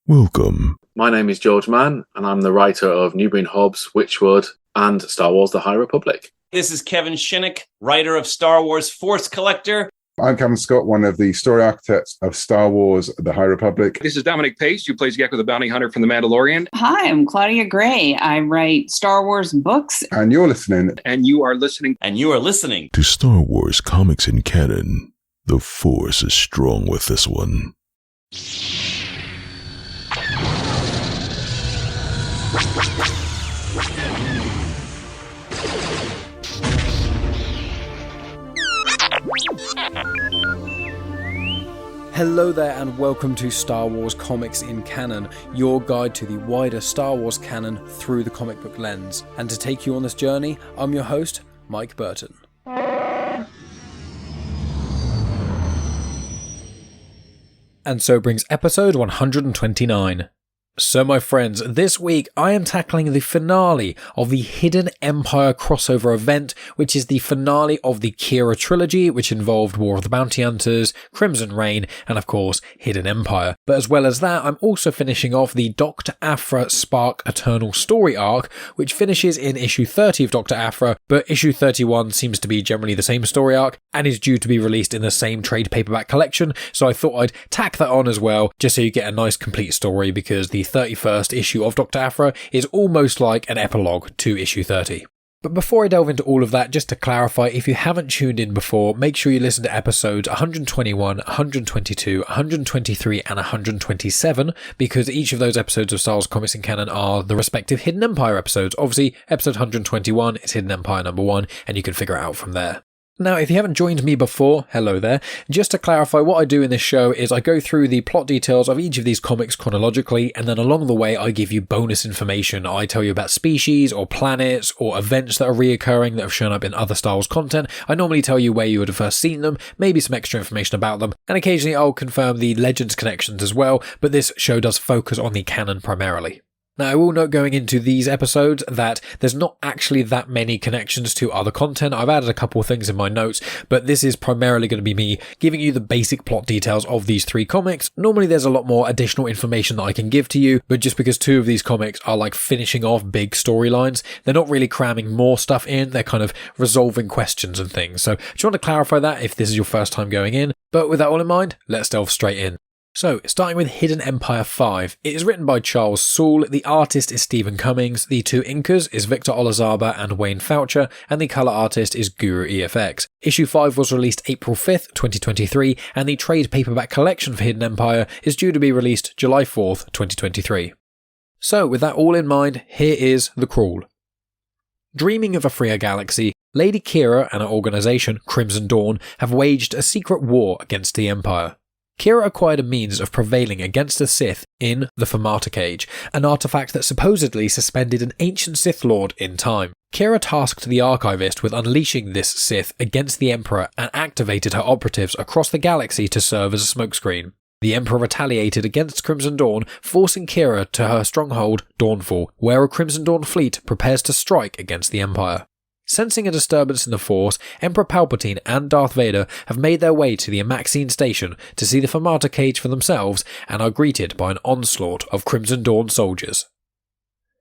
Welcome. My name is George Mann, and I'm the writer of Newbury and Hobbs, Witchwood, and Star Wars The High Republic. This is Kevin Shinnick, writer of Star Wars Force Collector. I'm Cameron Scott, one of the story architects of Star Wars The High Republic. This is Dominic Pace, who plays Gekko the Bounty Hunter from The Mandalorian. Hi, I'm Claudia Gray. I write Star Wars books. And you're listening. And you are listening. And you are listening to Star Wars Comics in Canon. The Force is strong with this one. Hello there and welcome to Star Wars Comics in Canon, your guide to the wider Star Wars canon through the comic book lens. And to take you on this journey, I'm your host, Mike Burton. And so brings episode 129. So my friends, this week I am tackling the finale of the Hidden Empire crossover event, which is the finale of the Qi'ra trilogy, which involved War of the Bounty Hunters, Crimson Reign, and of course Hidden Empire. But as well as that, I'm also finishing off the Dr. Aphra Spark Eternal story arc, which finishes in issue 30 of Dr. Aphra, but issue 31 seems to be generally the same story arc, and is due to be released in the same trade paperback collection, so I thought I'd tack that on as well, just so you get a nice complete story, because the 31st issue of Dr. Aphra is almost like an epilogue to issue 30. But before I delve into all of that, just to clarify, if you haven't tuned in before, make sure you listen to episodes 121, 122, 123 and 127, because each of those episodes of Star Wars Comics in Canon are the respective Hidden Empire episodes. Obviously, episode 121 is Hidden Empire number 1, and you can figure it out from there. Now, if you haven't joined me before, hello there. Just to clarify, what I do in this show is I go through the plot details of each of these comics chronologically, and then along the way I give you bonus information. I tell you about species or planets or events that are reoccurring that have shown up in other Star Wars content. I normally tell you where you would have first seen them, maybe some extra information about them, and occasionally I'll confirm the Legends connections as well, but this show does focus on the canon primarily. Now, I will note going into these episodes that there's not actually that many connections to other content. I've added a couple of things in my notes, but this is primarily going to be me giving you the basic plot details of these three comics. Normally there's a lot more additional information that I can give to you, but just because two of these comics are like finishing off big storylines, they're not really cramming more stuff in, they're kind of resolving questions and things. So just want to clarify that if this is your first time going in. But with that all in mind, let's delve straight in. So, starting with Hidden Empire 5, it is written by Charles Soule, the artist is Steven Cummings, the two inkers is Victor Olazaba and Wayne Faucher, and the colour artist is Guru EFX. Issue 5 was released April 5th, 2023, and the trade paperback collection for Hidden Empire is due to be released July 4th, 2023. So, with that all in mind, here is the crawl. Dreaming of a freer galaxy, Lady Qi'ra and her organisation, Crimson Dawn, have waged a secret war against the Empire. Qi'ra acquired a means of prevailing against the Sith in the Fermata Cage, an artifact that supposedly suspended an ancient Sith Lord in time. Qi'ra tasked the Archivist with unleashing this Sith against the Emperor and activated her operatives across the galaxy to serve as a smokescreen. The Emperor retaliated against Crimson Dawn, forcing Qi'ra to her stronghold, Dawnfall, where a Crimson Dawn fleet prepares to strike against the Empire. Sensing a disturbance in the Force, Emperor Palpatine and Darth Vader have made their way to the Amaxine station to see the Fermata Cage for themselves and are greeted by an onslaught of Crimson Dawn soldiers.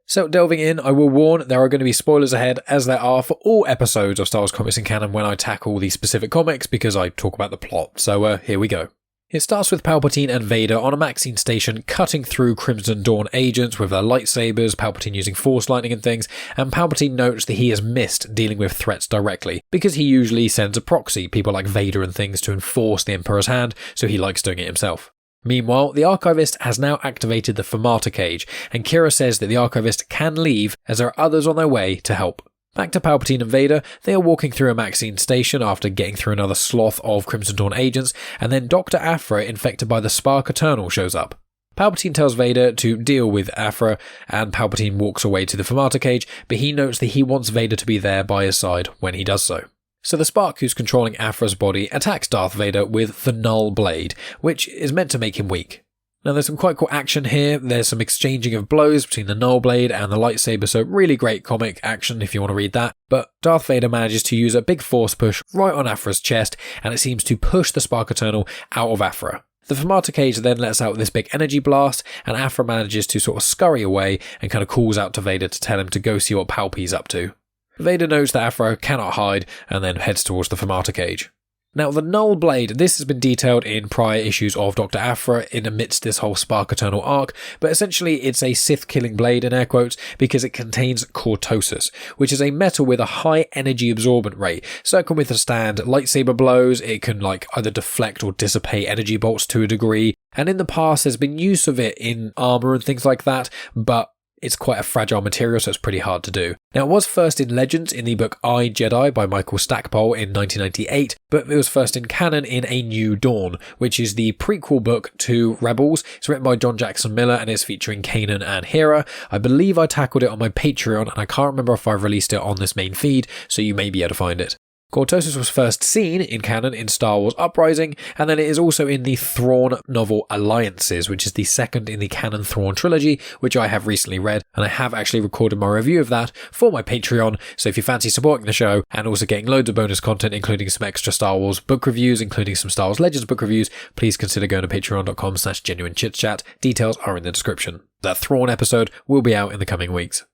So delving in, I will warn there are going to be spoilers ahead, as there are for all episodes of Star Wars Comics in Canon when I tackle these specific comics, because I talk about the plot. So here we go. It starts with Palpatine and Vader on a Maxine station cutting through Crimson Dawn agents with their lightsabers, Palpatine using Force lightning and things, and Palpatine notes that he has missed dealing with threats directly, because he usually sends a proxy, people like Vader and things, to enforce the Emperor's hand, so he likes doing it himself. Meanwhile, the Archivist has now activated the Fermata Cage, and Qi'ra says that the Archivist can leave as there are others on their way to help. Back to Palpatine and Vader, they are walking through a Maxine station after getting through another sloth of Crimson Dawn agents, and then Dr. Aphra, infected by the Spark Eternal, shows up. Palpatine tells Vader to deal with Aphra, and Palpatine walks away to the Fermata Cage, but he notes that he wants Vader to be there by his side when he does so. So the Spark who's controlling Aphra's body attacks Darth Vader with the Null Blade, which is meant to make him weak. Now there's some quite cool action here, there's some exchanging of blows between the Null Blade and the lightsaber, so really great comic action if you want to read that, but Darth Vader manages to use a big force push right on Aphra's chest, and it seems to push the Spark Eternal out of Aphra. The Fermata cage then lets out this big energy blast, and APHRA manages to sort of scurry away and kind of calls out to Vader to tell him to go see what Palpy's up to. Vader knows that APHRA cannot hide and then heads towards the Fermata cage. Now, the Null Blade, this has been detailed in prior issues of Dr. APHRA in amidst this whole Spark Eternal arc, but essentially it's a Sith-killing blade, in air quotes, because it contains cortosis, which is a metal with a high energy absorbent rate, so it can withstand lightsaber blows, it can either deflect or dissipate energy bolts to a degree, and in the past there's been use of it in armour and things like that, but it's quite a fragile material, so it's pretty hard to do. Now, it was first in Legends in the book I, Jedi by Michael Stackpole in 1998, but it was first in Canon in A New Dawn, which is the prequel book to Rebels. It's written by John Jackson Miller and is featuring Kanan and Qi'ra. I believe I tackled it on my Patreon, and I can't remember if I've released it on this main feed, so you may be able to find it. Cortosis was first seen in canon in Star Wars Uprising, and then it is also in the Thrawn novel Alliances, which is the second in the canon Thrawn trilogy, which I have recently read, and I have actually recorded my review of that for my Patreon, so if you fancy supporting the show and also getting loads of bonus content, including some extra Star Wars book reviews, including some Star Wars Legends book reviews, please consider going to patreon.com/genuine chit-chat. Details are in the description. That Thrawn episode will be out in the coming weeks.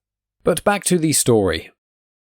But back to the story.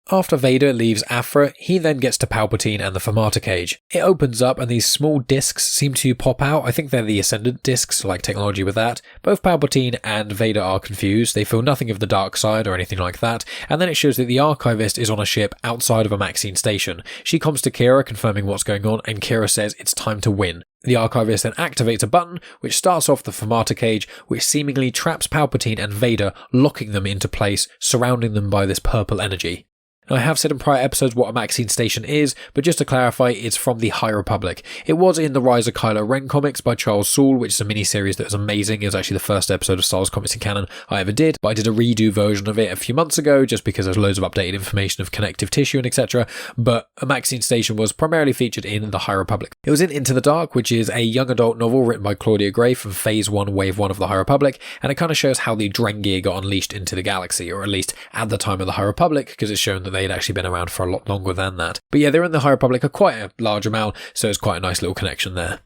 After Vader leaves APHRA, he then gets to Palpatine and the Fermata cage. It opens up and these small discs seem to pop out. I think they're the Ascendant discs, like technology with that. Both Palpatine and Vader are confused. They feel nothing of the dark side or anything like that. And then it shows that the Archivist is on a ship outside of a Maxine station. She comes to Qi'ra confirming what's going on, and Qi'ra says it's time to win. The Archivist then activates a button which starts off the Fermata cage, which seemingly traps Palpatine and Vader, locking them into place, surrounding them by this purple energy. Now, I have said in prior episodes what a Maxine Station is, but just to clarify, it's from the High Republic. It was in the Rise of Kylo Ren comics by Charles Soule, which is a mini-series that was amazing. It was actually the first episode of Star Wars comics in canon I ever did, but I did a redo version of it a few months ago, just because there's loads of updated information of connective tissue and etc. But a Maxine Station was primarily featured in the High Republic. It was in Into the Dark, which is a young adult novel written by Claudia Gray from Phase 1, Wave 1 of the High Republic, and it kind of shows how the Drengir got unleashed into the galaxy, or at least at the time of the High Republic, because it's shown that they had actually been around for a lot longer than that. But yeah, they're in the High Republic quite a large amount, so it's quite a nice little connection there.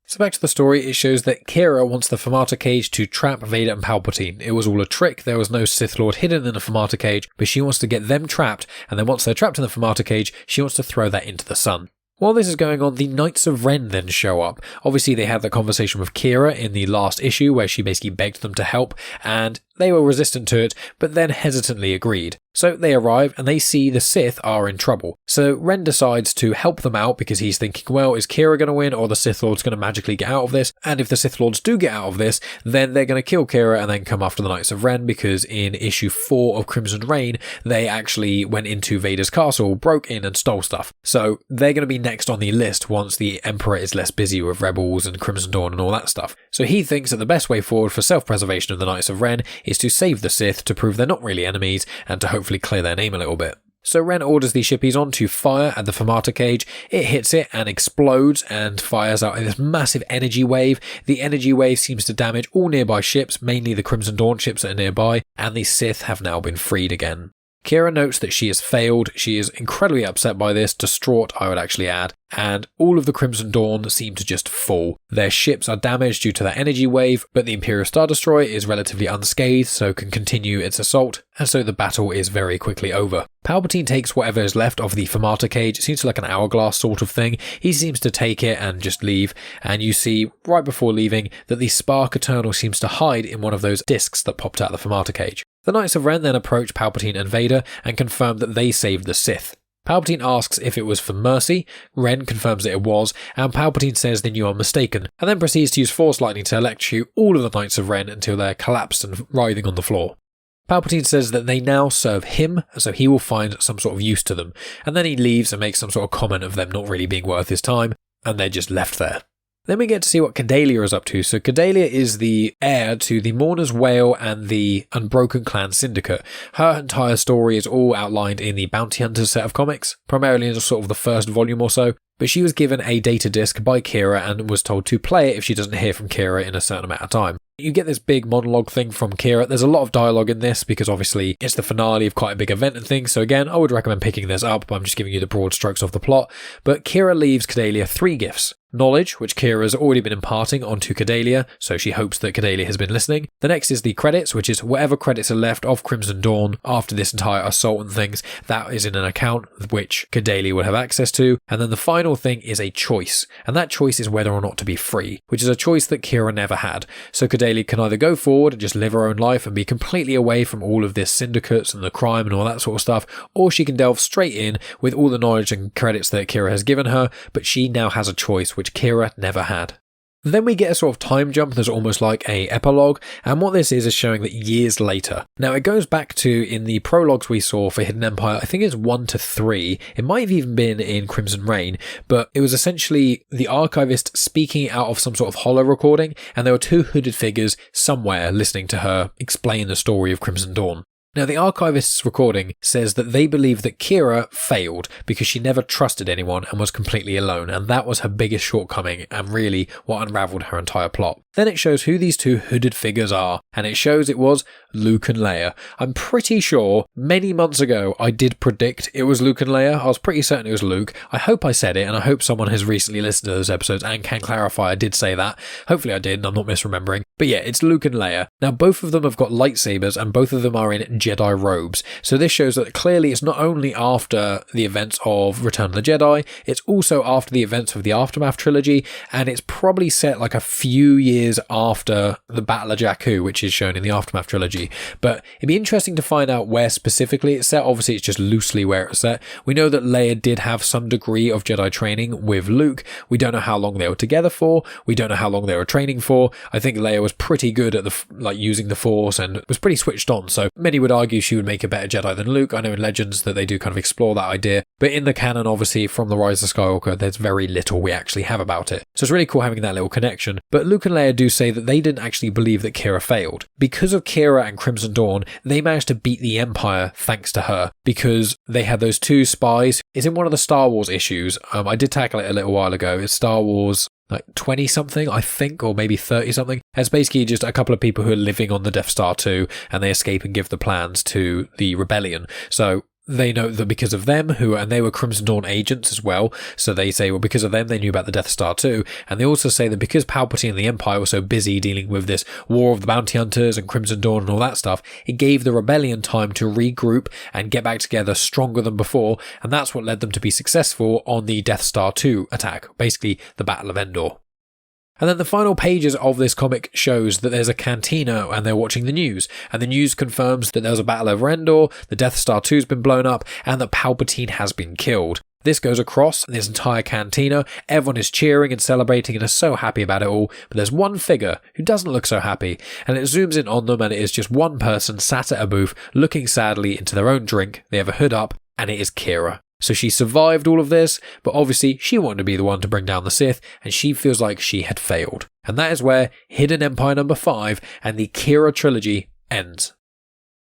So back to the story, it shows that Qi'ra wants the Fermata cage to trap Vader and Palpatine. It was all a trick, there was no Sith Lord hidden in the Fermata cage, but she wants to get them trapped, and then once they're trapped in the Fermata cage, she wants to throw that into the sun. While this is going on, the Knights of Ren then show up. Obviously, they had that conversation with Qi'ra in the last issue where she basically begged them to help, and they were resistant to it, but then hesitantly agreed. So they arrive and they see the Sith are in trouble. So Ren decides to help them out because he's thinking, well, is Qi'ra going to win or the Sith Lord's going to magically get out of this? And if the Sith Lords do get out of this, then they're going to kill Qi'ra and then come after the Knights of Ren, because in issue 4 of Crimson Reign, they actually went into Vader's castle, broke in and stole stuff. So they're going to be next on the list once the Emperor is less busy with Rebels and Crimson Dawn and all that stuff. So he thinks that the best way forward for self-preservation of the Knights of Ren is to save the Sith to prove they're not really enemies and to hopefully clear their name a little bit. So Ren orders the shippies on to fire at the Fermata cage. It hits it and explodes and fires out this massive energy wave. The energy wave seems to damage all nearby ships, mainly the Crimson Dawn ships that are nearby, and the Sith have now been freed again. Qi'ra notes that she has failed. She is incredibly upset by this, distraught I would actually add, and all of the Crimson Dawn seem to just fall. Their ships are damaged due to that energy wave, but the Imperial Star Destroyer is relatively unscathed, so can continue its assault, and so the battle is very quickly over. Palpatine takes whatever is left of the Fermata cage. It seems like an hourglass sort of thing. He seems to take it and just leave, and you see right before leaving that the Spark Eternal seems to hide in one of those discs that popped out of the Fermata cage. The Knights of Ren then approach Palpatine and Vader and confirm that they saved the Sith. Palpatine asks if it was for mercy, Ren confirms that it was, and Palpatine says then you are mistaken, and then proceeds to use Force Lightning to electrocute all of the Knights of Ren until they're collapsed and writhing on the floor. Palpatine says that they now serve him, so he will find some sort of use to them, and then he leaves and makes some sort of comment of them not really being worth his time, and they're just left there. Then we get to see what Cadelia is up to. So Cadelia is the heir to the Mourner's Wail and the Unbroken Clan Syndicate. Her entire story is all outlined in the Bounty Hunters set of comics, primarily in sort of the first volume or so. But she was given a data disc by Qi'ra and was told to play it if she doesn't hear from Qi'ra in a certain amount of time. You get this big monologue thing from Qi'ra. There's a lot of dialogue in this because obviously it's the finale of quite a big event and things. So again, I would recommend picking this up, but I'm just giving you the broad strokes of the plot. But Qi'ra leaves Cadelia 3 gifts. knowledge, which Qi'ra has already been imparting onto Cordelia, so she hopes that Cordelia has been listening. The next is the credits, which is whatever credits are left of Crimson Dawn after this entire assault and things, that is in an account which Cordelia will have access to. And then the final thing is a choice, and that choice is whether or not to be free, which is a choice that Qi'ra never had. So Cordelia can either go forward and just live her own life and be completely away from all of this syndicates and the crime and all that sort of stuff, or she can delve straight in with all the knowledge and credits that Qi'ra has given her, but she now has a choice which Qi'ra never had. Then we get a sort of time jump that's almost like a epilogue, and what this is showing that years later. Now it goes back to, in the prologues we saw for Hidden Empire, I think it's 1 to 3, it might have even been in Crimson Reign, but it was essentially the archivist speaking out of some sort of holo recording, and there were two hooded figures somewhere listening to her explain the story of Crimson Dawn. Now, the archivist's recording says that they believe that Qi'ra failed because she never trusted anyone and was completely alone, and that was her biggest shortcoming and really what unravelled her entire plot. Then it shows who these two hooded figures are, and it shows it was Luke and Leia. I'm pretty sure many months ago I did predict it was Luke and Leia. I was pretty certain it was Luke. I hope I said it, and I hope someone has recently listened to those episodes and can clarify I did say that. Hopefully I did, and I'm not misremembering. But yeah, it's Luke and Leia. Now, both of them have got lightsabers, and both of them are in Jedi robes. So this shows that clearly it's not only after the events of Return of the Jedi, it's also after the events of the Aftermath trilogy, and it's probably set like a few years after the Battle of Jakku, which is shown in the Aftermath trilogy. But it'd be interesting to find out where specifically it's set. Obviously, it's just loosely where it's set. We know that Leia did have some degree of Jedi training with Luke. We don't know how long they were together for. We don't know how long they were training for. I think Leia was pretty good at using the Force and was pretty switched on. So many would argue she would make a better Jedi than Luke. I know in Legends that they do kind of explore that idea. But in the canon, obviously, from The Rise of Skywalker, there's very little we actually have about it. So it's really cool having that little connection. But Luke and Leia do say that they didn't actually believe that Qi'ra failed. Because of Qi'ra and Crimson Dawn, they managed to beat the Empire thanks to her, because they had those two spies. It's in one of the Star Wars issues. I did tackle it a little while ago. It's Star Wars like 20 something, I think, or maybe 30 something. It's basically just a couple of people who are living on the Death Star 2, and they escape and give the plans to the rebellion. So they know that because of them, and they were Crimson Dawn agents as well, so they say, well, because of them, they knew about the Death Star too. And they also say that because Palpatine and the Empire were so busy dealing with this War of the Bounty Hunters and Crimson Dawn and all that stuff, it gave the rebellion time to regroup and get back together stronger than before, and that's what led them to be successful on the Death Star 2 attack, basically the Battle of Endor. And then the final pages of this comic shows that there's a cantina and they're watching the news. And the news confirms that there's a battle over Endor, the Death Star 2's been blown up, and that Palpatine has been killed. This goes across this entire cantina. Everyone is cheering and celebrating and is so happy about it all. But there's one figure who doesn't look so happy. And it zooms in on them, and it is just one person sat at a booth looking sadly into their own drink. They have a hood up, and it is Qi'ra. So she survived all of this, but obviously she wanted to be the one to bring down the Sith, and she feels like she had failed. And that is where Hidden Empire number 5 and the Qi'ra trilogy ends.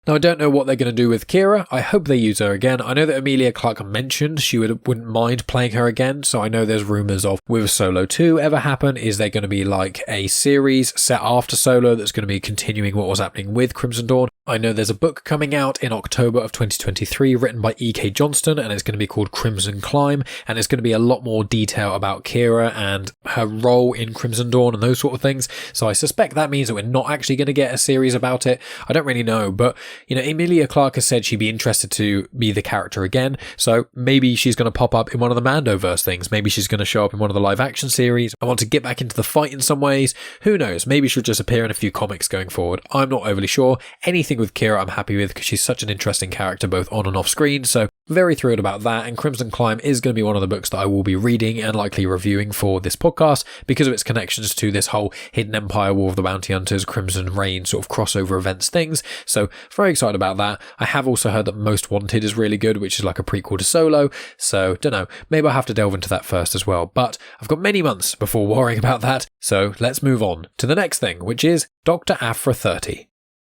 Now, I don't know what they're going to do with Qi'ra. I hope they use her again. I know that Emilia Clarke mentioned she wouldn't mind playing her again, so I know there's rumours of, will Solo 2 ever happen? Is there going to be like a series set after Solo that's going to be continuing what was happening with Crimson Dawn? I know there's a book coming out in October of 2023 written by E.K. Johnston, and it's going to be called Crimson Climb, and it's going to be a lot more detail about Qi'ra and her role in Crimson Dawn and those sort of things. So I suspect that means that we're not actually going to get a series about it. I don't really know, but you know, Emilia Clarke has said she'd be interested to be the character again, so maybe she's going to pop up in one of the Mandoverse things. Maybe she's going to show up in one of the live action series. I want to get back into the fight in some ways. Who knows? Maybe she'll just appear in a few comics going forward. I'm not overly sure. Anything with Qi'ra I'm happy with because she's such an interesting character both on and off screen, so very thrilled about that. And Crimson Climb is going to be one of the books that I will be reading and likely reviewing for this podcast because of its connections to this whole Hidden Empire, War of the Bounty Hunters, Crimson Reign sort of crossover events things. So very excited about that. I have also heard that Most Wanted is really good, which is like a prequel to Solo, so don't know, maybe I'll have to delve into that first as well, but I've got many months before worrying about that, so let's move on to the next thing, which is Dr. Aphra 30.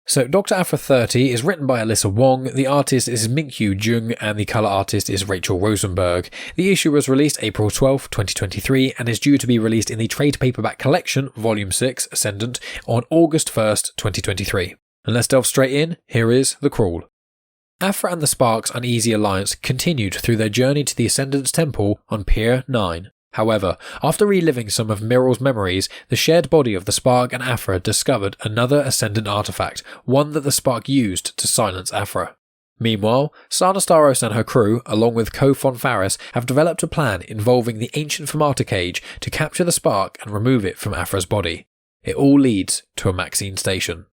So Dr. Aphra 30 is written by Alyssa Wong, the artist is Minkyu Jung, and the colour artist is Rachelle Rosenberg. The issue was released April 12, 2023, and is due to be released in the trade paperback collection, Volume 6, Ascendant, on August 1st, 2023. And let's delve straight in, here is The Crawl. Aphra and the Spark's uneasy alliance continued through their journey to the Ascendant's temple on Pier 9. However, after reliving some of Mirrell's memories, the shared body of the Spark and Aphra discovered another Ascendant artifact, one that the Spark used to silence Aphra. Meanwhile, Sana Staros and her crew, along with Ko von Faris, have developed a plan involving the ancient Fermata cage to capture the Spark and remove it from Aphra's body. It all leads to a Maxine station.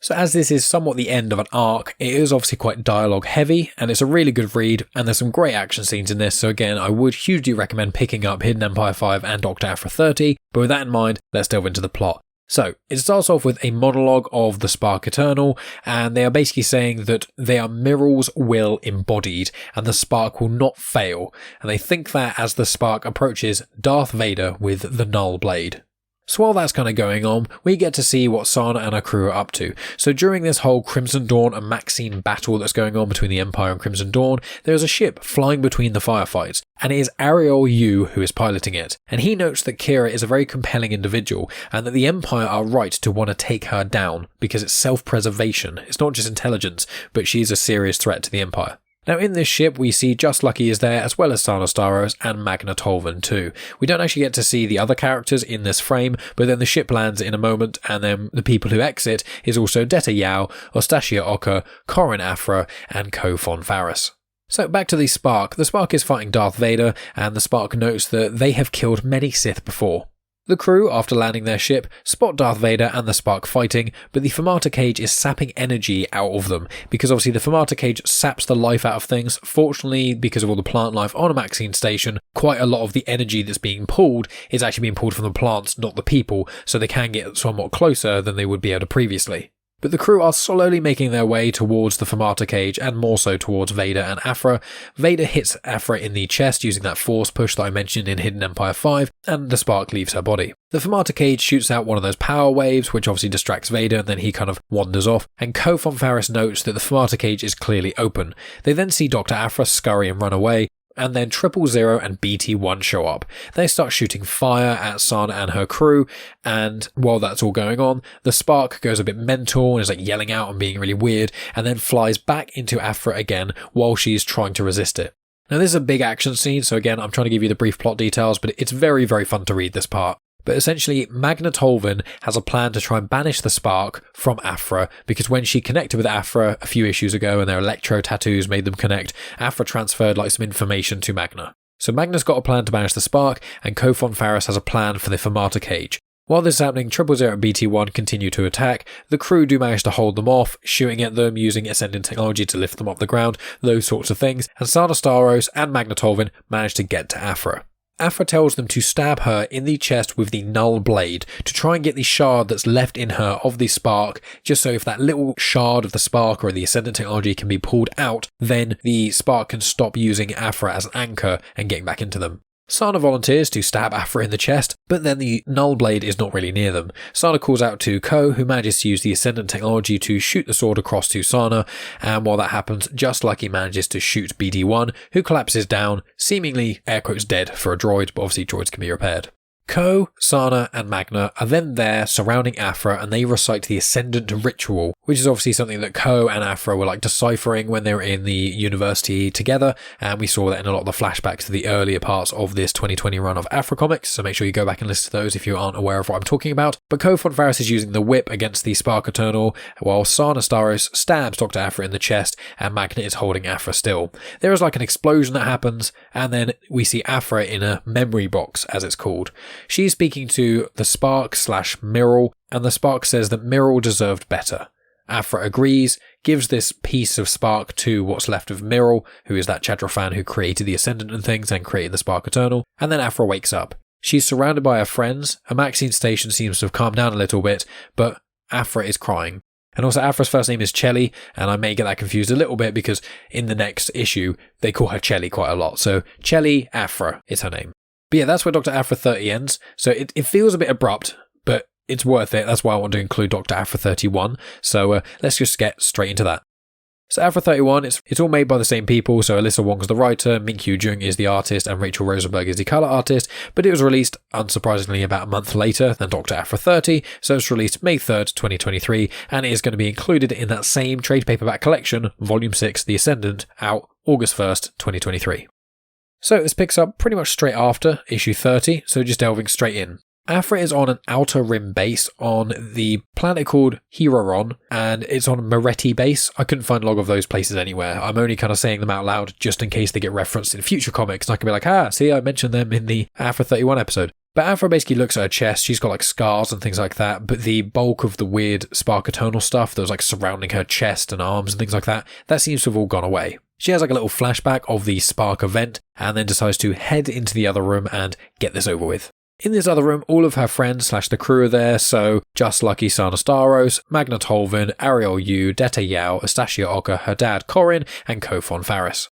So as this is somewhat the end of an arc, it is obviously quite dialogue heavy, and it's a really good read, and there's some great action scenes in this, so again, I would hugely recommend picking up Hidden Empire 5 and Dr. Aphra 30, but with that in mind, let's delve into the plot. So, it starts off with a monologue of the Spark Eternal, and they are basically saying that they are Mirrell's will embodied, and the Spark will not fail, and they think that as the Spark approaches Darth Vader with the Null Blade. So while that's kind of going on, we get to see what Sana and her crew are up to. So during this whole Crimson Dawn and Maxine battle that's going on between the Empire and Crimson Dawn, there is a ship flying between the firefights, and it is Ariel Yu who is piloting it. And he notes that Qi'ra is a very compelling individual, and that the Empire are right to want to take her down, because it's self-preservation. It's not just intelligence, but she is a serious threat to the Empire. Now in this ship we see Just Lucky is there, as well as Sana Staros and Magna Tolvan too. We don't actually get to see the other characters in this frame, but then the ship lands in a moment, and then the people who exit is also Deta Yao, Ostasia Oka, Corin Aphra and Ko von Faris. So back to the Spark. The Spark is fighting Darth Vader, and the Spark notes that they have killed many Sith before. The crew, after landing their ship, spot Darth Vader and the Spark fighting, but the Fermata cage is sapping energy out of them, because obviously the Fermata cage saps the life out of things. Fortunately, because of all the plant life on a Maxine station, quite a lot of the energy that's being pulled is actually being pulled from the plants, not the people, so they can get somewhat closer than they would be able to previously. But the crew are slowly making their way towards the Fermata cage, and more so towards Vader and Aphra. Vader hits Aphra in the chest using that force push that I mentioned in Hidden Empire 5, and the Spark leaves her body. The Fermata cage shoots out one of those power waves, which obviously distracts Vader, and then he kind of wanders off, and Ko von Faris notes that the Fermata cage is clearly open. They then see Dr. Aphra scurry and run away, and then 000 and BT-1 show up. They start shooting fire at Sana and her crew, and while that's all going on, the Spark goes a bit mental and is like yelling out and being really weird, and then flies back into Aphra again while she's trying to resist it. Now this is a big action scene, so again I'm trying to give you the brief plot details, but it's very, very fun to read this part. But essentially, Magna Tolvan has a plan to try and banish the Spark from Aphra, because when she connected with Aphra a few issues ago and their electro tattoos made them connect, Aphra transferred like some information to Magna. So Magna's got a plan to banish the Spark, and Ko von Faris has a plan for the Fermata cage. While this is happening, 000 and BT-1 continue to attack. The crew do manage to hold them off, shooting at them, using Ascendant technology to lift them off the ground, those sorts of things, and Sana Staros and Magna Tolvan manage to get to Aphra. Aphra tells them to stab her in the chest with the Null Blade to try and get the shard that's left in her of the Spark, just so if that little shard of the Spark or the Ascendant technology can be pulled out, then the Spark can stop using Aphra as an anchor and getting back into them. Sana volunteers to stab Aphra in the chest, but then the Null Blade is not really near them. Sana calls out to Ko, who manages to use the Ascendant technology to shoot the sword across to Sana, and while that happens, Just Lucky manages to shoot BD-1, who collapses down, seemingly air quotes dead for a droid, but obviously droids can be repaired. Ko, Sana and Magna are then there surrounding Aphra, and they recite the Ascendant Ritual, which is obviously something that Ko and Aphra were like deciphering when they were in the university together, and we saw that in a lot of the flashbacks to the earlier parts of this 2020 run of Aphra comics, so make sure you go back and listen to those if you aren't aware of what I'm talking about. But Ko von Faris is using the whip against the Spark Eternal, while Sana Staros stabs Dr. Aphra in the chest, and Magna is holding Aphra still. There is like an explosion that happens, and then we see Aphra in a memory box, as it's called. She's speaking to the Spark/Mirrell, and the Spark says that Mirrell deserved better. Aphra agrees, gives this piece of Spark to what's left of Mirrell, who is that Chadrafan who created the Ascendant and things and created the Spark Eternal, and then Aphra wakes up. She's surrounded by her friends. A Maxine station seems to have calmed down a little bit, but Aphra is crying. And also Aphra's first name is Chelly, and I may get that confused a little bit because in the next issue they call her Chelly quite a lot. So Chelly Aphra is her name. But yeah, that's where Dr. Aphra 30 ends. So it feels a bit abrupt, but it's worth it. That's why I want to include Dr. Aphra 31. So let's just get straight into that. So Aphra 31, it's all made by the same people. So Alyssa Wong is the writer, Minkyu Jung is the artist, and Rachelle Rosenberg is the colour artist. But it was released, unsurprisingly, about a month later than Dr. Aphra 30. So it's released May 3rd, 2023, and it is going to be included in that same trade paperback collection, Volume 6, The Ascendant, out August 1st, 2023. So this picks up pretty much straight after issue 30, so just delving straight in. APHRA is on an outer rim base on the planet called Qi'ra, and it's on Moretti base. I couldn't find a log of those places anywhere. I'm only kind of saying them out loud just in case they get referenced in future comics, and I can be like, see, I mentioned them in the APHRA 31 episode. But APHRA basically looks at her chest. She's got like scars and things like that, but the bulk of the weird Sparkatonal stuff that was like surrounding her chest and arms and things like that seems to have all gone away. She has like a little flashback of the Spark event and then decides to head into the other room and get this over with. In this other room, all of her friends / the crew are there, so Just Lucky Sana Staros, Magna Tolvin, Ariel Yu, Deta Yao, Astasia Oka, her dad Corin, and Kofon Faris.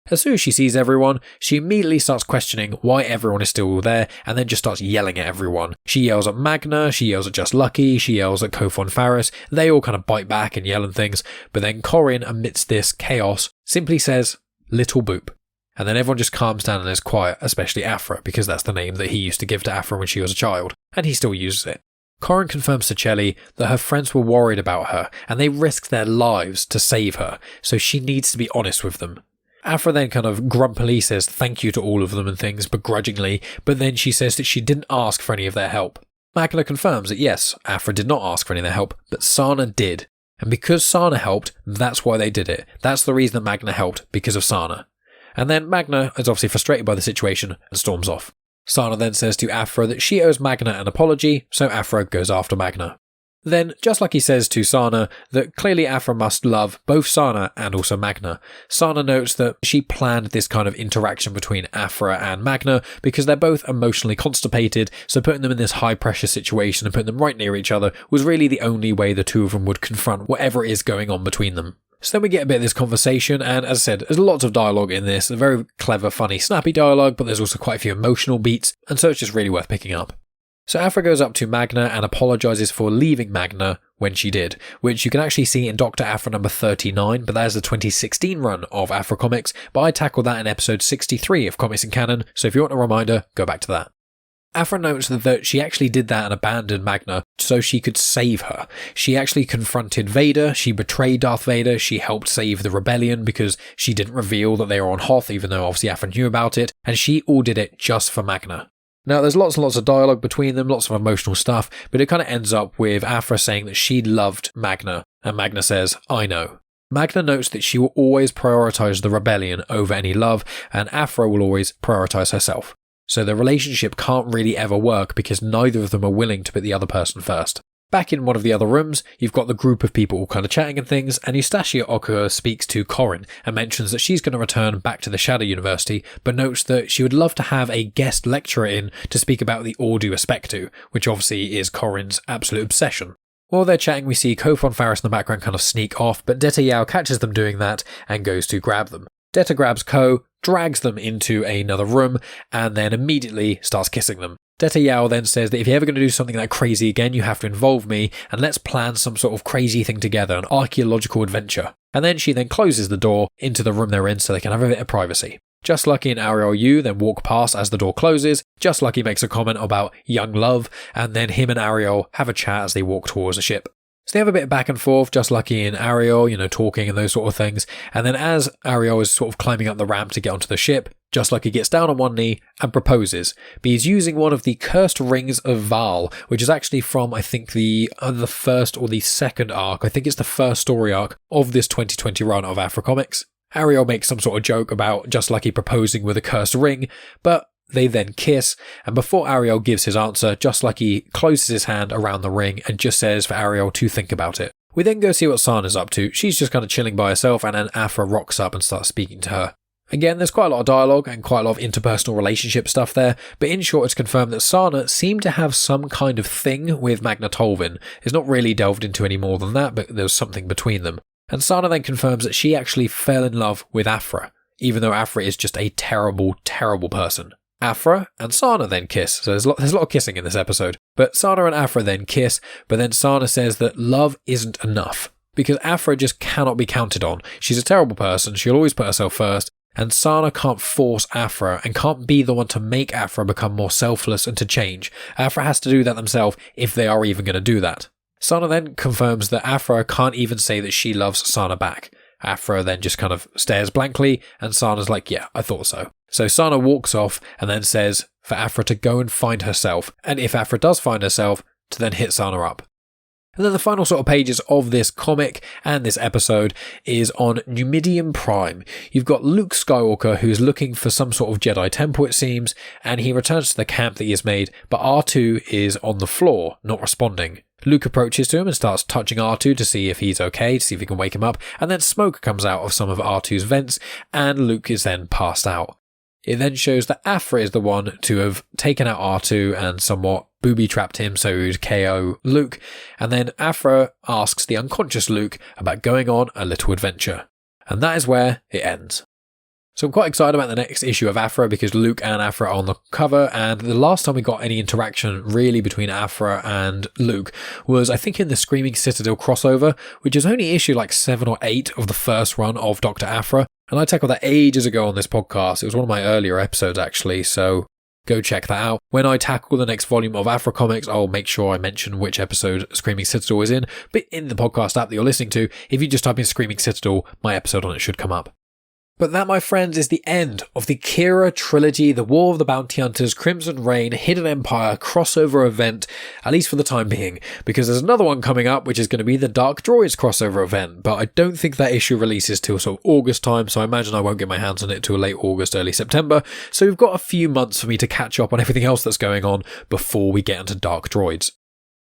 As soon as she sees everyone, she immediately starts questioning why everyone is still there and then just starts yelling at everyone. She yells at Magna, she yells at Just Lucky, she yells at Kofon Faris. They all kind of bite back and yell and things, but then Corin, amidst this chaos, simply says, "Little boop." And then everyone just calms down and is quiet, especially APHRA, because that's the name that he used to give to APHRA when she was a child, and he still uses it. Corin confirms to Chelly that her friends were worried about her, and they risked their lives to save her, so she needs to be honest with them. APHRA then kind of grumpily says thank you to all of them and things, begrudgingly, but then she says that she didn't ask for any of their help. Magna confirms that yes, APHRA did not ask for any of their help, but Sana did. And because Sana helped, that's why they did it. That's the reason that Magna helped, because of Sana. And then Magna is obviously frustrated by the situation and storms off. Sana then says to APHRA that she owes Magna an apology, so APHRA goes after Magna. Then, just like he says to Sana, that clearly APHRA must love both Sana and also Magna. Sana notes that she planned this kind of interaction between APHRA and Magna because they're both emotionally constipated, so putting them in this high pressure situation and putting them right near each other was really the only way the two of them would confront whatever is going on between them. So then we get a bit of this conversation, and as I said, there's lots of dialogue in this, a very clever, funny, snappy dialogue, but there's also quite a few emotional beats, and so it's just really worth picking up. So APHRA goes up to Magna and apologises for leaving Magna when she did, which you can actually see in Dr. APHRA number 39, but that is the 2016 run of APHRA Comics, but I tackled that in episode 63 of Comics in Canon, so if you want a reminder, go back to that. APHRA notes that she actually did that and abandoned Magna so she could save her. She actually confronted Vader, she betrayed Darth Vader, she helped save the rebellion because she didn't reveal that they were on Hoth, even though obviously APHRA knew about it, and she all did it just for Magna. Now, there's lots and lots of dialogue between them, lots of emotional stuff, but it kind of ends up with APHRA saying that she loved Magna, and Magna says, "I know." Magna notes that she will always prioritise the rebellion over any love, and APHRA will always prioritise herself. So the relationship can't really ever work because neither of them are willing to put the other person first. Back in one of the other rooms, you've got the group of people all kind of chatting and things, and Eustacia Oka speaks to Corin and mentions that she's going to return back to the Shadow University, but notes that she would love to have a guest lecturer in to speak about the Ordu Aspectu, which obviously is Corin's absolute obsession. While they're chatting, we see Kofon Faris in the background kind of sneak off, but Deta Yao catches them doing that and goes to grab them. Deta grabs Ko, drags them into another room, and then immediately starts kissing them. Deta Yao then says that if you're ever going to do something that crazy again, you have to involve me, and let's plan some sort of crazy thing together, an archaeological adventure. And then she then closes the door into the room they're in so they can have a bit of privacy. Just Lucky and Ariel Yu then walk past as the door closes. Just Lucky makes a comment about young love, and then him and Ariel have a chat as they walk towards the ship. So they have a bit of back and forth, Just Lucky and Ariel, talking and those sort of things. And then as Ariel is sort of climbing up the ramp to get onto the ship, Just Lucky gets down on one knee and proposes. But he's using one of the cursed rings of Val, which is actually from, I think, the first or the second arc. I think it's the first story arc of this 2020 run of APHRA Comics. Ariel makes some sort of joke about Just Lucky proposing with a cursed ring, but they then kiss, and before Ariel gives his answer, Just Lucky closes his hand around the ring and just says for Ariel to think about it. We then go see what Sana's up to. She's just kind of chilling by herself, and then APHRA rocks up and starts speaking to her. Again, there's quite a lot of dialogue and quite a lot of interpersonal relationship stuff there, but in short, it's confirmed that Sana seemed to have some kind of thing with Magna Tolvin. It's not really delved into any more than that, but there's something between them. And Sana then confirms that she actually fell in love with APHRA, even though APHRA is just a terrible, terrible person. APHRA and Sana then kiss, so there's a lot of kissing in this episode. But Sana and APHRA then kiss, but then Sana says that love isn't enough, because APHRA just cannot be counted on. She's a terrible person, she'll always put herself first, and Sana can't force APHRA and can't be the one to make APHRA become more selfless and to change. APHRA has to do that themselves if they are even going to do that. Sana then confirms that APHRA can't even say that she loves Sana back. APHRA then just kind of stares blankly, and Sana's like, yeah, I thought so. So Sana walks off and then says for Aphra to go and find herself, and if Aphra does find herself, to then hit Sana up. And then the final sort of pages of this comic and this episode is on Numidium Prime. You've got Luke Skywalker, who's looking for some sort of Jedi temple, it seems, and he returns to the camp that he has made, but R2 is on the floor, not responding. Luke approaches to him and starts touching R2 to see if he's okay, to see if he can wake him up, and then smoke comes out of some of R2's vents, and Luke is then passed out. It then shows that Aphra is the one to have taken out R2 and somewhat booby-trapped him so he would KO Luke, and then Aphra asks the unconscious Luke about going on a little adventure. And that is where it ends. So I'm quite excited about the next issue of Aphra because Luke and Aphra are on the cover, and the last time we got any interaction really between Aphra and Luke was I think in the Screaming Citadel crossover, which is only issue like 7 or 8 of the first run of Dr. Aphra, and I tackled that ages ago on this podcast. It was one of my earlier episodes actually, so go check that out. When I tackle the next volume of Aphra Comics, I'll make sure I mention which episode Screaming Citadel is in, but in the podcast app that you're listening to, if you just type in Screaming Citadel, my episode on it should come up. But that, my friends, is the end of the Qi'ra trilogy, the War of the Bounty Hunters, Crimson Reign, Hidden Empire crossover event, at least for the time being, because there's another one coming up, which is going to be the Dark Droids crossover event, but I don't think that issue releases till sort of August time, so I imagine I won't get my hands on it till late August, early September, so we've got a few months for me to catch up on everything else that's going on before we get into Dark Droids.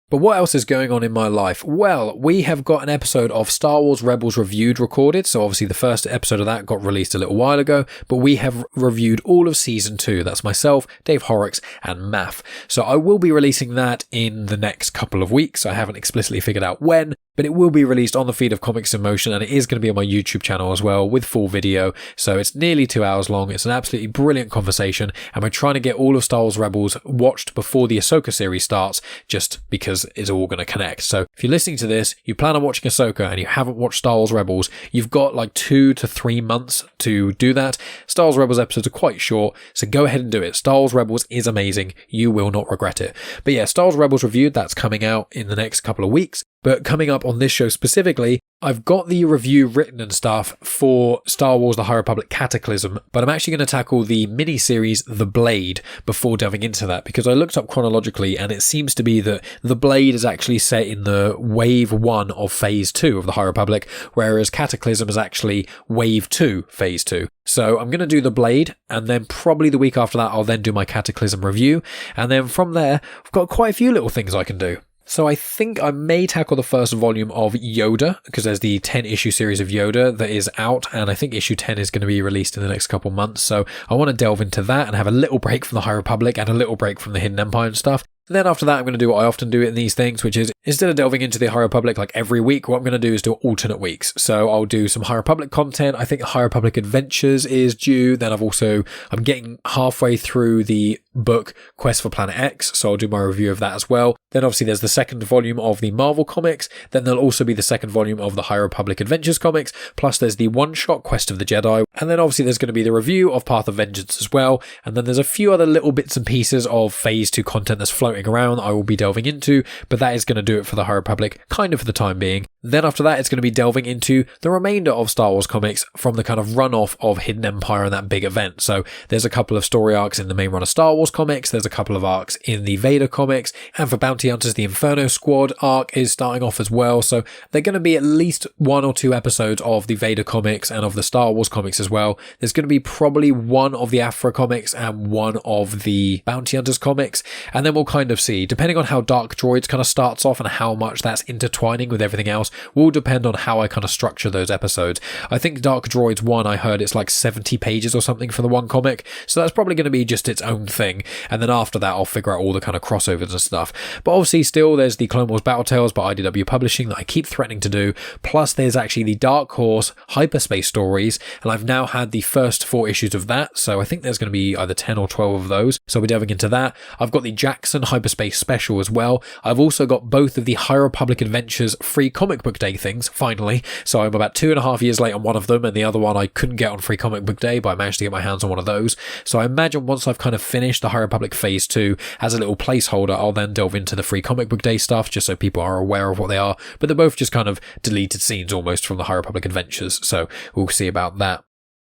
But what else is going on in my life? Well, we have got an episode of Star Wars Rebels Reviewed recorded, so obviously the first episode of that got released a little while ago, but we have reviewed all of Season 2. That's myself, Dave Horrocks, and Math. So I will be releasing that in the next couple of weeks. I haven't explicitly figured out when, but it will be released on the feed of Comics in Motion, and it is going to be on my YouTube channel as well with full video, so it's nearly 2 hours long. It's an absolutely brilliant conversation, and we're trying to get all of Star Wars Rebels watched before the Ahsoka series starts, just because it's all going to connect. So if you're listening to this, you plan on watching Ahsoka and you haven't watched Star Wars Rebels, you've got like 2 to 3 months to do that. Star Wars Rebels episodes are quite short, so go ahead and do it. Star Wars Rebels is amazing. You will not regret it. But yeah, Star Wars Rebels Reviewed, that's coming out in the next couple of weeks. But coming up on this show specifically, I've got the review written and stuff for Star Wars The High Republic Cataclysm, but I'm actually going to tackle the mini-series The Blade before delving into that, because I looked up chronologically and it seems to be that The Blade is actually set in the Wave 1 of Phase 2 of The High Republic, whereas Cataclysm is actually Wave 2, Phase 2. So I'm going to do The Blade, and then probably the week after that I'll then do my Cataclysm review, and then from there I've got quite a few little things I can do. So I think I may tackle the first volume of Yoda, because there's the 10-issue series of Yoda that is out, and I think issue 10 is going to be released in the next couple months, so I want to delve into that and have a little break from the High Republic and a little break from the Hidden Empire and stuff. And then after that, I'm going to do what I often do in these things, which is instead of delving into the High Republic like every week, what I'm going to do is do alternate weeks. So I'll do some High Republic content. I think High Republic Adventures is due. Then I'm getting halfway through the book Quest for Planet X, so I'll do my review of that as well. Then obviously there's the second volume of the Marvel comics. Then there'll also be the second volume of the High Republic Adventures comics. Plus there's the one-shot Quest of the Jedi. And then obviously there's going to be the review of Path of Vengeance as well. And then there's a few other little bits and pieces of Phase 2 content that's floating around I will be delving into, but that is going to do it for the High Republic, kind of for the time being. Then after that, it's going to be delving into the remainder of Star Wars comics from the kind of runoff of Hidden Empire and that big event. So there's a couple of story arcs in the main run of Star Wars comics, there's a couple of arcs in the Vader comics, and for Bounty Hunters, the Inferno Squad arc is starting off as well. So they're going to be at least 1 or 2 episodes of the Vader comics and of the Star Wars comics as well. There's going to be probably 1 of the Aphra comics and 1 of the Bounty Hunters comics, and then we'll kind of see, depending on how Dark Droids kind of starts off and how much that's intertwining with everything else, will depend on how I kind of structure those episodes. I think Dark Droids 1, I heard it's like 70 pages or something for the one comic, so that's probably going to be just its own thing, and then after that I'll figure out all the kind of crossovers and stuff. But obviously still there's the Clone Wars Battle Tales by IDW Publishing that I keep threatening to do, plus there's actually the Dark Horse Hyperspace Stories, and I've now had the first 4 issues of that, so I think there's going to be either 10 or 12 of those, so I'll be delving into that. I've got the Jackson Hyperspace Special as well. I've also got both of the High Republic Adventures free comic book day things, finally, so I'm about 2.5 years late on one of them, and the other one I couldn't get on free comic book day, but I managed to get my hands on one of those. So I imagine once I've kind of finished the High Republic Phase 2 as a little placeholder, I'll then delve into the free comic book day stuff, just so people are aware of what they are, but they're both just kind of deleted scenes almost from the High Republic Adventures, so we'll see about that.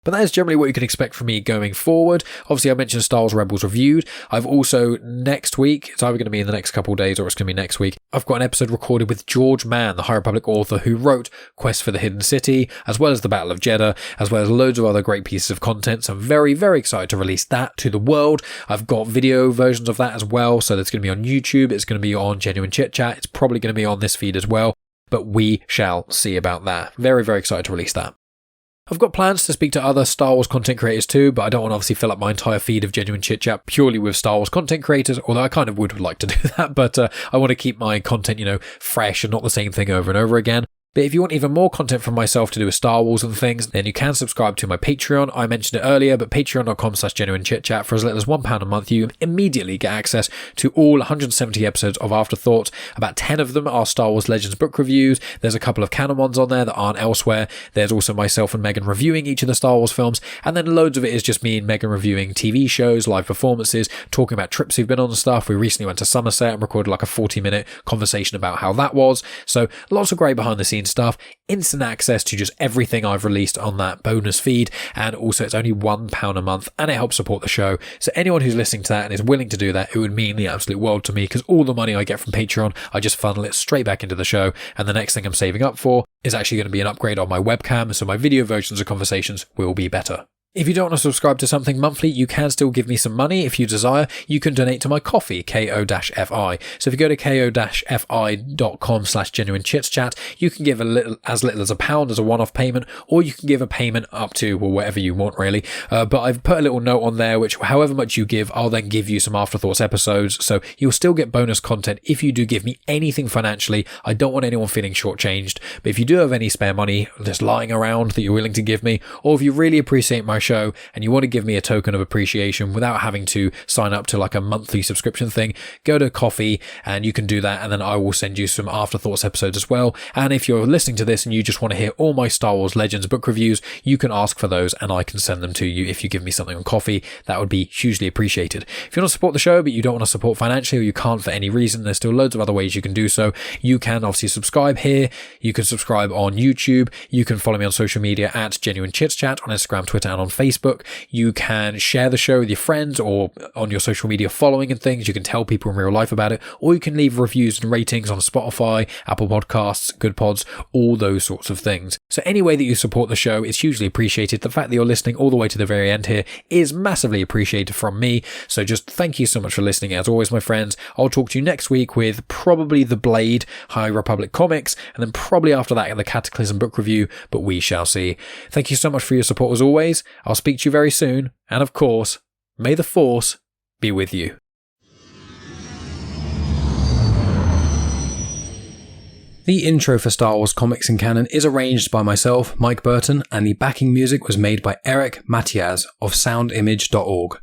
But that is generally what you can expect from me going forward. Obviously, I mentioned Star Wars Rebels Reviewed. I've also, next week, it's either going to be in the next couple of days or it's going to be next week, I've got an episode recorded with George Mann, the High Republic author who wrote Quest for the Hidden City, as well as the Battle of Jeddah, as well as loads of other great pieces of content. So I'm very, very excited to release that to the world. I've got video versions of that as well. So that's going to be on YouTube. It's going to be on Genuine Chit-Chat. It's probably going to be on this feed as well. But we shall see about that. Very, very excited to release that. I've got plans to speak to other Star Wars content creators too, but I don't want to obviously fill up my entire feed of Genuine Chit-Chat purely with Star Wars content creators, although I kind of would like to do that, but I want to keep my content, fresh and not the same thing over and over again. But if you want even more content from myself to do with Star Wars and things, then you can subscribe to my Patreon. I mentioned it earlier, but patreon.com/genuinechitchat. For as little as £1 a month, you immediately get access to all 170 episodes of Afterthoughts. About 10 of them are Star Wars Legends book reviews. There's a couple of Canon ones on there that aren't elsewhere. There's also myself and Megan reviewing each of the Star Wars films. And then loads of it is just me and Megan reviewing TV shows, live performances, talking about trips we've been on and stuff. We recently went to Somerset and recorded like a 40-minute conversation about how that was. So lots of great behind the scenes stuff, instant access to just everything I've released on that bonus feed, and also it's only £1 a month and it helps support the show. So anyone who's listening to that and is willing to do that, it would mean the absolute world to me, because all the money I get from Patreon, I just funnel it straight back into the show, and the next thing I'm saving up for is actually going to be an upgrade on my webcam, so my video versions of conversations will be better. If you don't want to subscribe to something monthly, you can still give me some money if you desire. You can donate to my Ko-fi, ko-fi. So if you go to ko-fi.com/genuinechitchat, you can give as little as £1 as a one-off payment, or you can give a payment up to, well, whatever you want really. But I've put a little note on there, which however much you give, I'll then give you some Afterthoughts episodes. So you'll still get bonus content if you do give me anything financially. I don't want anyone feeling shortchanged. But if you do have any spare money just lying around that you're willing to give me, or if you really appreciate my show and you want to give me a token of appreciation without having to sign up to like a monthly subscription thing, go to Ko-fi and you can do that, and then I will send you some Afterthoughts episodes as well. And if you're listening to this and you just want to hear all my Star Wars Legends book reviews, you can ask for those and I can send them to you if you give me something on Ko-fi. That would be hugely appreciated. If you want to support the show but you don't want to support financially, or you can't for any reason, there's still loads of other ways you can do so. You can obviously subscribe here, you can subscribe on YouTube, you can follow me on social media at Genuine Chit-Chat on Instagram, Twitter and on Facebook. You can share the show with your friends or on your social media following and things. You can tell people in real life about it, or you can leave reviews and ratings on Spotify, Apple Podcasts, Good Pods, all those sorts of things. So any way that you support the show is hugely appreciated. The fact that you're listening all the way to the very end here is massively appreciated from me. So just thank you so much for listening. As always, my friends, I'll talk to you next week with probably The Blade, High Republic comics, and then probably after that the Cataclysm book review, but we shall see. Thank you so much for your support as always. I'll speak to you very soon, and of course, may the Force be with you. The intro for Star Wars Comics and Canon is arranged by myself, Mike Burton, and the backing music was made by Eric Matias of soundimage.org.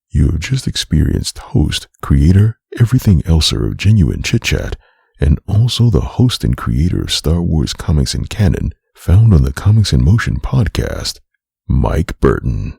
You have just experienced host, creator, everything elser of Genuine Chit-Chat, and also the host and creator of Star Wars Comics and Canon, found on the Comics in Motion podcast, Mike Burton.